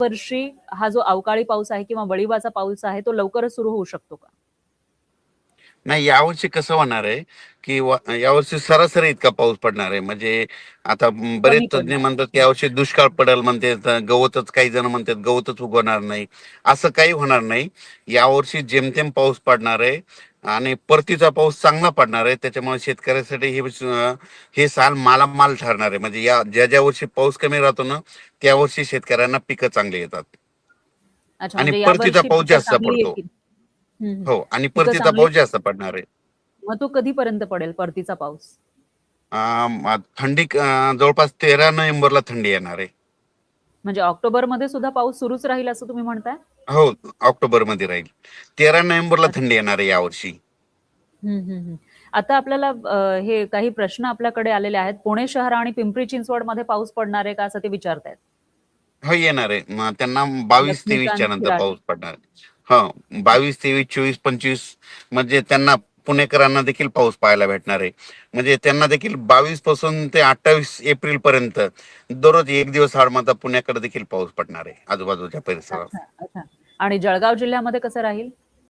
वर्षी हा जो अवकाळी पाऊस आहे किंवा वळिवाचा पाऊस आहे तो लवकरच सुरू होऊ शकतो का? नाही, यावर्षी कसं होणार आहे, की यावर्षी सरासरी इतका पाऊस पडणार आहे. म्हणजे आता बरेच कमी तज्ञ पडणार. म्हणतात की यावर्षी दुष्काळ पडेल म्हणते, गवतच, काही जण म्हणतात गवतच उगवणार नाही. असं काही होणार नाही. यावर्षी जेमतेम पाऊस पडणार आहे आणि परतीचा पाऊस चांगला पडणार आहे. त्याच्यामुळे शेतकऱ्यासाठी हे साल मालामाल ठरणार आहे. म्हणजे या ज्या ज्या वर्षी पाऊस कमी राहतो ना, त्या वर्षी शेतकऱ्यांना पिकं चांगली येतात अच्छा, आणि म्हणजे परतीचा यावर्षी पाऊस पिकं जास्त चांगली पडतो. येतील. हं, हं. हो, आणि पिकं परतीचा चांगली पाऊस जास्त पडणार आहे. मग तो कधीपर्यंत पडेल परतीचा पाऊस? थंडी जवळपास 13 नोव्हेंबरला थंडी येणार आहे. म्हणजे ऑक्टोबरमध्ये सुद्धा पाऊस सुरूच राहील असं तुम्ही म्हणताय? हो, ऑक्टोबर मध्ये राहील. 13 नोव्हेंबरला अच्छा. थंडी येणार आहे यावर्षी. हं, हं, हं. आता आपल्याला हे काही प्रश्न आपल्याकडे आलेले आहेत. पुणे शहर आणि पिंपरी चिंचवडमध्ये पाऊस पडणार आहे का असं ते विचारतायत. हो, येणार आहे. मग त्यांना 22-23 च्या लक्ष्मीकांत नंतर खिराडे. पाऊस पडणार आहे. हो, 22-23, 24-25 म्हणजे त्यांना, पुणेकरांना देखील पाऊस पाहायला भेटणार आहे. म्हणजे त्यांना देखील 22 पासून ते 28 एप्रिल पर्यंत दररोज एक दिवस आड पुण्याकडे देखील पाऊस पडणार आहे आजूबाजूच्या परिसरात. अच्छा, अच्छा. आणि जळगाव जिल्ह्यामध्ये कसं राहील?